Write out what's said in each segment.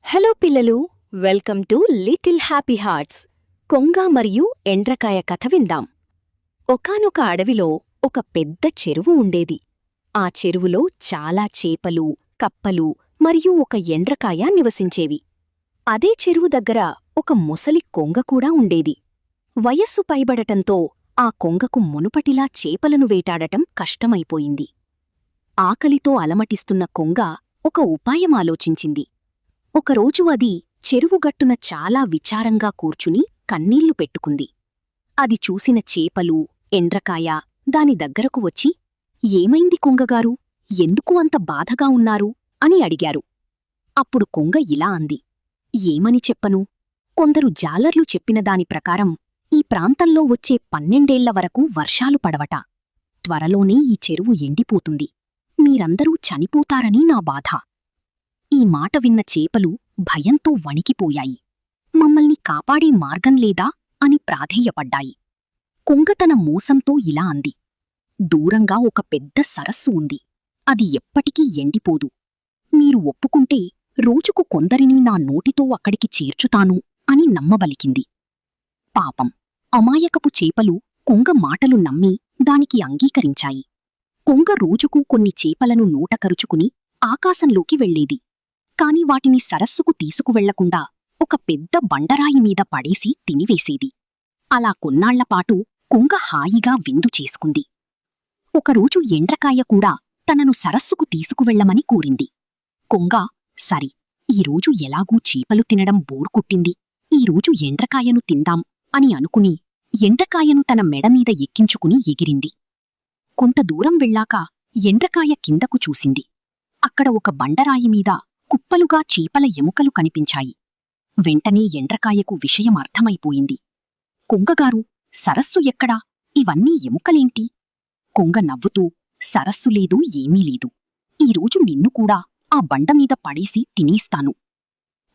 Hello పిల్లలు, welcome to little happy hearts. కొంగ మరియు ఎండ్రకాయ కథ విందాం. ఒకానొక అడవిలో ఒక పెద్ద చెరువు ఉండేది. ఆ చెరువులో చాలా చేపలు, కప్పలు మరియు ఒక ఎండ్రకాయ నివసించేవి. అదే చెరువు దగ్గర ఒక ముసలి కొంగ కూడా ఉండేది. వయస్సు పైబడటంతో ఆ కొంగకు మునుపటిలా చేపలను వేటాడటం కష్టమైపోయింది. ఆకలితో అలమటిస్తున్న కొంగ ఒక ఉపాయం ఆలోచించింది. ఒకరోజు అది చెరువుగట్టున చాలా విచారంగా కూర్చుని కన్నీళ్లు పెట్టుకుంది. అది చూసిన చేపలు, ఎండ్రకాయ దాని దగ్గరకు వచ్చి, ఏమైంది కొంగగారు, ఎందుకు అంత బాధగా ఉన్నారు అని అడిగారు. అప్పుడు కొంగ ఇలా అంది, ఏమని చెప్పను, కొందరు జాలర్లు చెప్పిన దాని ప్రకారం ఈ ప్రాంతంలో వచ్చే 12 ఏళ్ల వరకు వర్షాలు పడవట. త్వరలోనే ఈ చెరువు ఎండిపోతుంది. మీరందరూ చనిపోతారని నా బాధ. ఈ మాట విన్న చేపలు భయంతో వణికిపోయాయి. మమ్మల్ని కాపాడే మార్గం లేదా అని ప్రాధేయపడ్డాయి. కొంగ తన మోసంతో ఇలా అంది, దూరంగా ఒక పెద్ద సరస్సు ఉంది. అది ఎప్పటికీ ఎండిపోదు. మీరు ఒప్పుకుంటే రోజుకు కొందరిని నా నోటితో అక్కడికి చేర్చుతాను అని నమ్మబలికింది. పాపం, అమాయకపు చేపలు కొంగ మాటలు నమ్మి దానికి అంగీకరించాయి. కొంగ రోజుకు కొన్ని చేపలను నోటకరుచుకుని ఆకాశంలోకి వెళ్లేది. కాని వాటిని సరస్సుకు తీసుకువెళ్లకుండా ఒక పెద్ద బండరాయిమీద పడేసి తినివేసేది. అలా కొన్నాళ్లపాటు కొంగ హాయిగా విందు చేసుకుంది. ఒకరోజు ఎండ్రకాయ కూడా తనను సరస్సుకు తీసుకువెళ్లమని కోరింది. కొంగ, సరి, ఈరోజు ఎలాగూ చేపలు తినడం బోర్కుట్టింది, ఈరోజు ఎండ్రకాయను తిందాం అని అనుకుని ఎండ్రకాయను తన మెడమీద ఎక్కించుకుని ఎగిరింది. కొంత దూరం వెళ్ళాక ఎండ్రకాయ కిందకు చూసింది. అక్కడ ఒక బండరాయిమీద కుప్పలుగా చేపల ఎముకలు కనిపించాయి. వెంటనే ఎండ్రకాయకు విషయం అర్థమైపోయింది. కొంగగారు, సరస్సు ఎక్కడా, ఇవన్నీ ఎముకలేంటి? కొంగ నవ్వుతూ, సరస్సు లేదు, ఏమీ లేదు. ఈరోజు నిన్ను కూడా ఆ బండమీద పడేసి తినేస్తాను.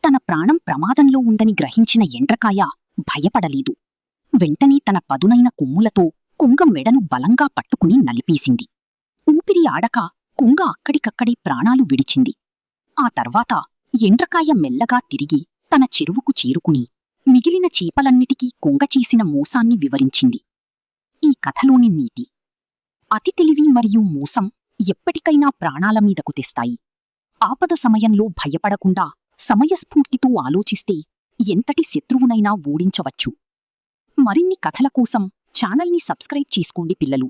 తన ప్రాణం ప్రమాదంలో ఉందని గ్రహించిన ఎండ్రకాయ భయపడలేదు. వెంటనే తన పదునైన కొమ్ములతో కొంగ మెడను బలంగా పట్టుకుని నలిపేసింది. ఊపిరి ఆడక కొంగ అక్కడికక్కడే ప్రాణాలు విడిచింది. ఆ తర్వాత ఎండ్రకాయ మెల్లగా తిరిగి తన చెరువుకు చేరుకుని మిగిలిన చేపలన్నిటికీ కొంగ చేసిన మోసాన్ని వివరించింది. ఈ కథలోని నీతి: అతి తెలివి మరియు మోసం ఎప్పటికైనా ప్రాణాలమీదకు తెస్తాయి. ఆపద సమయంలో భయపడకుండా సమయస్ఫూర్తితో ఆలోచిస్తే ఎంతటి శత్రువునైనా ఓడించవచ్చు. మరిన్ని కథల కోసం ఛానల్ని సబ్స్క్రైబ్ చేసుకోండి పిల్లలు.